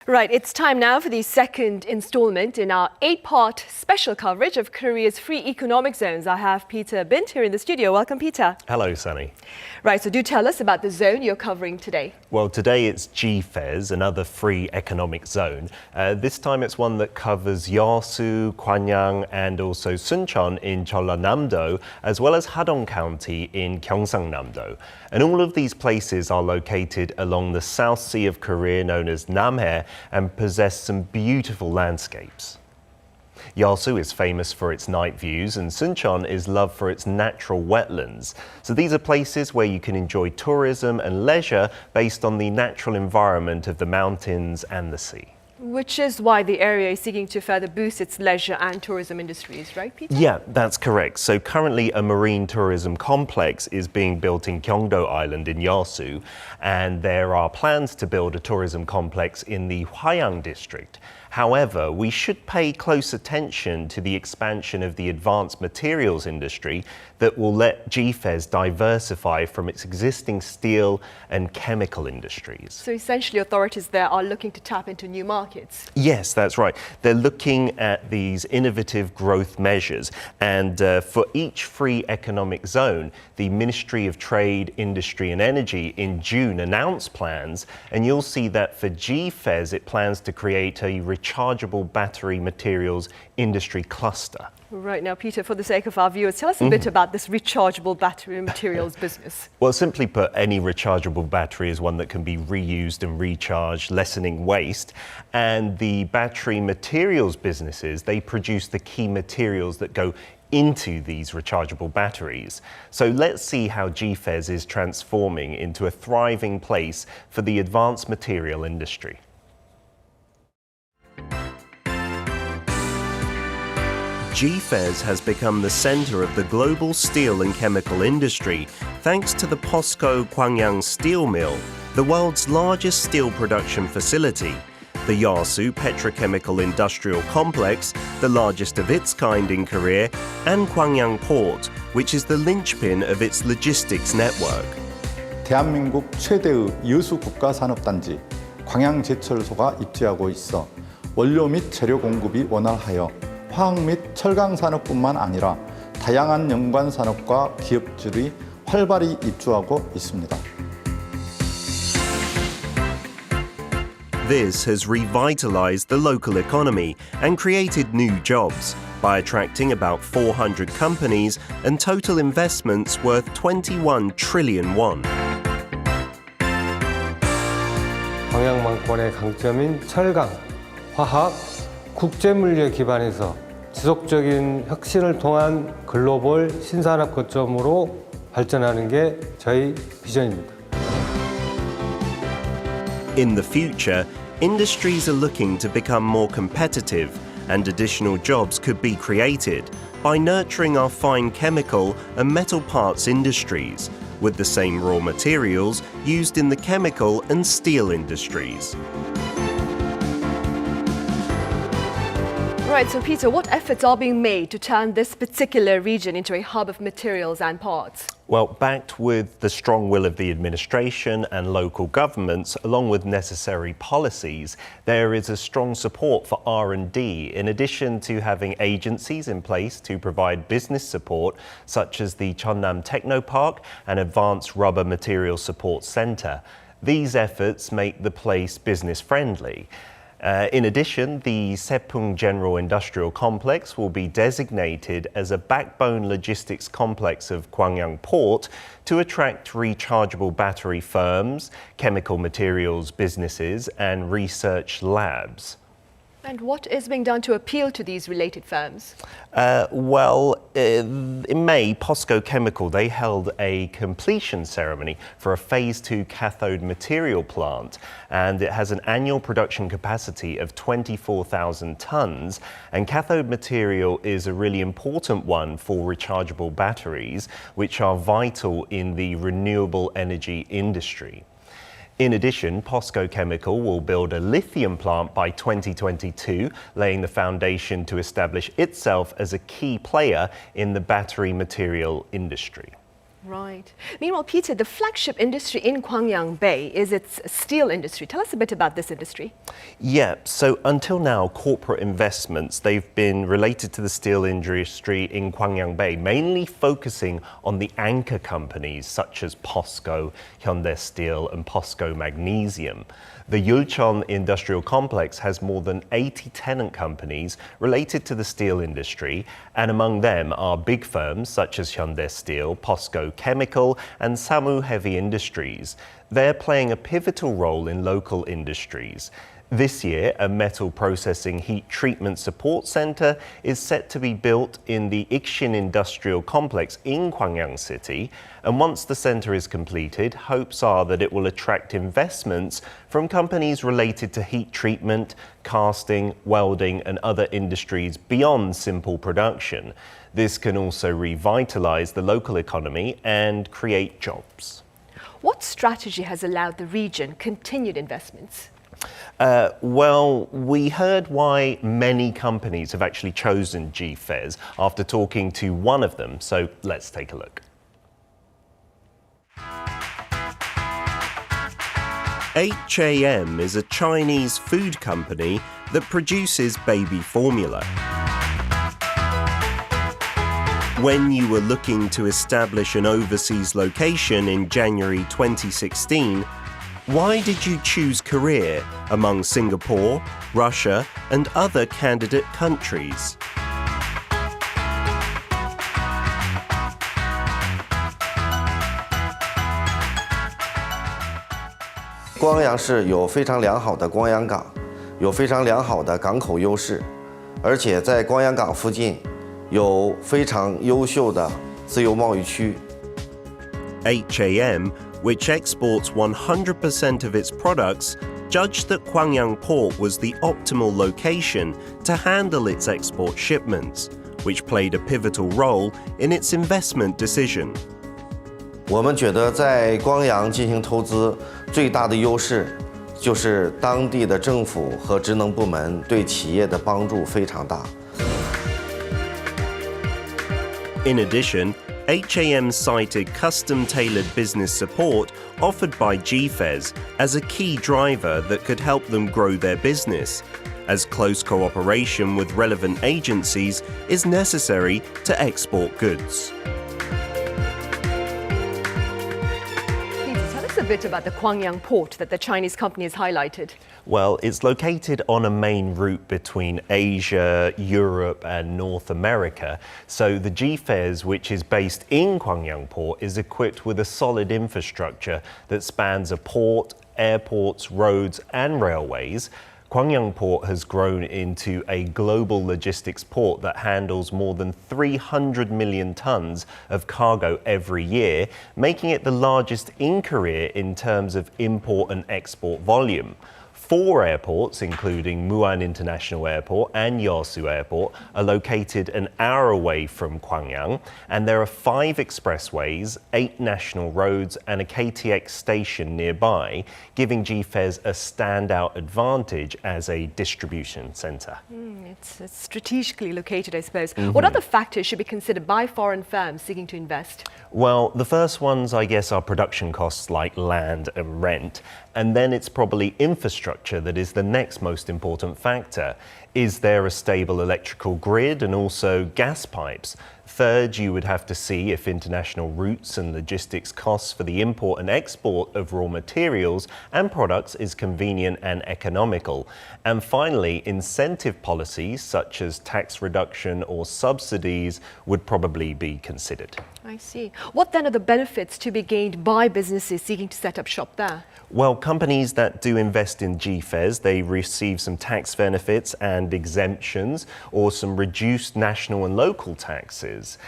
Right, it's time now for the second installment in our 8-part special coverage of Korea's free economic zones. I have Peter Bint here in the studio. Welcome, Peter. Hello, Sunny. Right, so do tell us about the zone you're covering today. Well, today it's GFEZ, another free economic zone. This time it's one that covers Yeosu, Gwangyang and also Suncheon in Jeollanam-do, as well as Hadong County in Gyeongsang-namdo. And all of these places are located along the South Sea of Korea, known as Namhae, and possess some beautiful landscapes. Yeosu is famous for its night views, and Suncheon is loved for its natural wetlands. So these are places where you can enjoy tourism and leisure based on the natural environment of the mountains and the sea. Which is why the area is seeking to further boost its leisure and tourism industries, right, Peter? Yeah, that's correct. So currently a marine tourism complex is being built in Gyeongdo Island in Yeosu, and there are plans to build a tourism complex in the Hwayang district. However, we should pay close attention to the expansion of the advanced materials industry that will let GFEZ diversify from its existing steel and chemical industries. So essentially authorities there are looking to tap into new markets. Yes, that's right. They're looking at these innovative growth measures, and for each free economic zone, the Ministry of Trade, Industry and Energy in June announced plans, and you'll see that for GFEZ it plans to create a rechargeable battery materials industry cluster. Right, now Peter, for the sake of our viewers, tell us a bit about this rechargeable battery materials business. Well, simply put, any rechargeable battery is one that can be reused and recharged, lessening waste. And the battery materials businesses, they produce the key materials that go into these rechargeable batteries. So let's see how GFEZ is transforming into a thriving place for the advanced material industry. GFEZ has become the center of the global steel and chemical industry thanks to the POSCO Gwangyang steel mill, the world's largest steel production facility, the Yeosu petrochemical industrial complex, the largest of its kind in Korea, and Gwangyang port, which is the linchpin of its logistics network. 대한민국 최대의 여수 국가산업단지 광양제철소가 입지하고 있어 원료 및 재료 공급이 원활하여 화학 및 철강 산업뿐만 아니라 다양한 연관 산업과 기업들이 활발히 입주하고 있습니다. This has revitalized the local economy and created new jobs by attracting about 400 companies and total investments worth 21 trillion won. 광양만권의 강점인 철강, 화학, 국제물리에 기반해서 지속적인 혁신을 통한 글로벌 신산업 거점으로 발전하는 게 저희 비전입니다. In the future, industries are looking to become more competitive, and additional jobs could be created by nurturing our fine chemical and metal parts industries with the same raw materials used in the chemical and steel industries. Right, so Peter, what efforts are being made to turn this particular region into a hub of materials and parts? Well, backed with the strong will of the administration and local governments, along with necessary policies, there is a strong support for R&D, in addition to having agencies in place to provide business support, such as the Cheonnam Technopark and Advanced Rubber Materials Support Center. These efforts make the place business-friendly. In addition, the Sepung General Industrial Complex will be designated as a backbone logistics complex of Gwangyang Port to attract rechargeable battery firms, chemical materials businesses, and research labs. And what is being done to appeal to these related firms? In May, POSCO Chemical, they held a completion ceremony for a Phase 2 cathode material plant, and it has an annual production capacity of 24,000 tons, and cathode material is a really important one for rechargeable batteries, which are vital in the renewable energy industry. In addition, POSCO Chemical will build a lithium plant by 2022, laying the foundation to establish itself as a key player in the battery material industry. Right. Meanwhile, Peter, the flagship industry in Gwangyang Bay is its steel industry. Tell us a bit about this industry. Yeah, so until now, corporate investments, they've been related to the steel industry in Gwangyang Bay, mainly focusing on the anchor companies such as POSCO, Hyundai Steel and POSCO Magnesium. The Yeosu industrial complex has more than 80 tenant companies related to the steel industry, and among them are big firms such as Hyundai Steel, POSCO Chemical and Samu Heavy Industries. They're playing a pivotal role in local industries. This year, a metal processing heat treatment support centre is set to be built in the Ikshin industrial complex in Gwangyang City. And once the centre is completed, hopes are that it will attract investments from companies related to heat treatment, casting, welding and other industries beyond simple production. This can also revitalise the local economy and create jobs. What strategy has allowed the region continued investments? Well, we heard why many companies have actually chosen GFES after talking to one of them, so let's take a look. HAM is a Chinese food company that produces baby formula. When you were looking to establish an overseas location in January 2016, why did you choose Korea among Singapore, Russia, and other candidate countries? 光阳市有非常良好的光阳港，有非常良好的港口优势，而且在光阳港附近有非常优秀的自由贸易区。HAM, which exports 100% of its products, judged that Gwangyang Port was the optimal location to handle its export shipments, which played a pivotal role in its investment decision. 我们觉得在光阳进行投资最大的优势就是当地的政府和职能部门对企业的帮助非常大。In addition, HAM cited custom-tailored business support offered by GFES as a key driver that could help them grow their business, as close cooperation with relevant agencies is necessary to export goods. Tell us a bit about the Gwangyang port that the Chinese company has highlighted. Well, it's located on a main route between Asia, Europe and North America. So the GFES, which is based in Gwangyang Port, is equipped with a solid infrastructure that spans a port, airports, roads and railways. Gwangyang Port has grown into a global logistics port that handles more than 300 million tons of cargo every year, making it the largest in Korea in terms of import and export volume. 4 airports, including Muan International Airport and Yeosu Airport, are located an hour away from Gwangyang, and there are 5 expressways, 8 national roads, and a KTX station nearby, giving GFES a standout advantage as a distribution centre. It's strategically located, I suppose. What other factors should be considered by foreign firms seeking to invest? Well, the first ones, I guess, are production costs like land and rent. And then it's probably infrastructure that is the next most important factor. Is there a stable electrical grid and also gas pipes? Third, you would have to see if international routes and logistics costs for the import and export of raw materials and products is convenient and economical. And finally, incentive policies such as tax reduction or subsidies would probably be considered. I see. What then are the benefits to be gained by businesses seeking to set up shop there? Well, companies that do invest in GFES, they receive some tax benefits and exemptions or some reduced national and local taxes.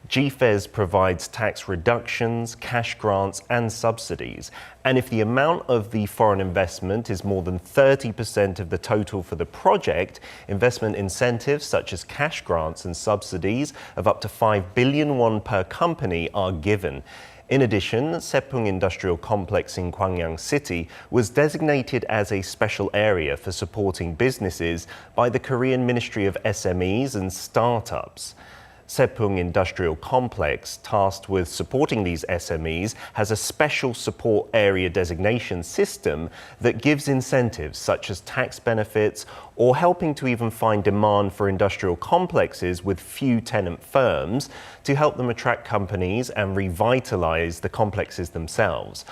GFES provides tax reductions, cash grants and subsidies. And if the amount of the foreign investment is more than 30% of the total for the project, investment incentives such as cash grants and subsidies of up to 5 billion won per company are given. In addition, Sepung Industrial Complex in Gwangyang City was designated as a special area for supporting businesses by the Korean Ministry of SMEs and Startups. Sepung Industrial Complex, tasked with supporting these SMEs, has a special support area designation system that gives incentives such as tax benefits or helping to even find demand for industrial complexes with few tenant firms to help them attract companies and revitalize the complexes themselves.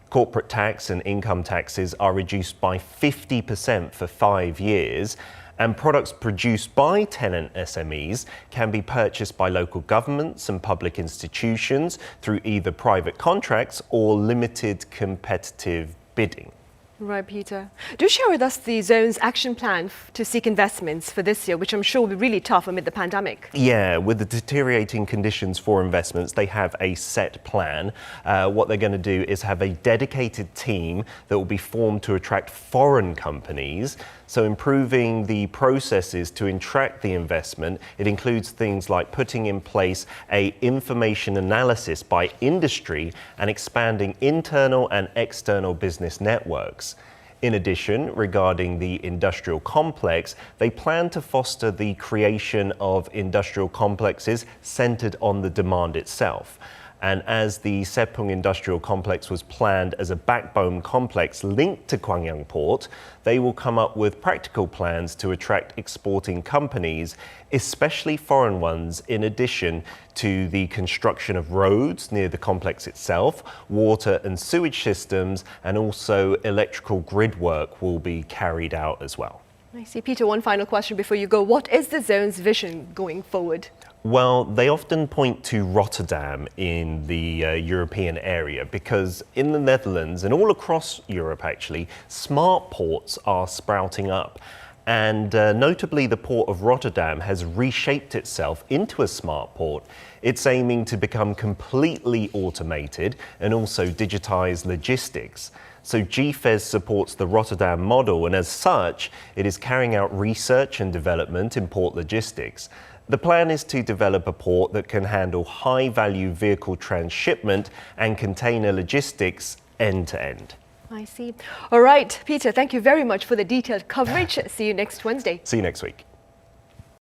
Corporate tax and income taxes are reduced by 50% for 5 years, and products produced by tenant SMEs can be purchased by local governments and public institutions through either private contracts or limited competitive bidding. Right, Peter. Do share with us the zone's action plan to seek investments for this year, which I'm sure will be really tough amid the pandemic. Yeah, with the deteriorating conditions for investments, they have a set plan. What they're going to do is have a dedicated team that will be formed to attract foreign companies. So improving the processes to attract the investment, it includes things like putting in place an information analysis by industry and expanding internal and external business networks. In addition, regarding the industrial complex, they plan to foster the creation of industrial complexes centered on the demand itself. And as the Sepung Industrial Complex was planned as a backbone complex linked to Gwangyang Port, they will come up with practical plans to attract exporting companies, especially foreign ones, in addition to the construction of roads near the complex itself, water and sewage systems, and also electrical grid work will be carried out as well. I see. Peter, one final question before you go. What is the zone's vision going forward? Well, they often point to Rotterdam in the European area because in the Netherlands and all across Europe actually, smart ports are sprouting up. And notably the port of Rotterdam has reshaped itself into a smart port. It's aiming to become completely automated and also digitize logistics. So GFES supports the Rotterdam model, and as such, it is carrying out research and development in port logistics. The plan is to develop a port that can handle high-value vehicle transshipment and container logistics end to end. I see. All right, Peter, thank you very much for the detailed coverage. See you next Wednesday. See you next week.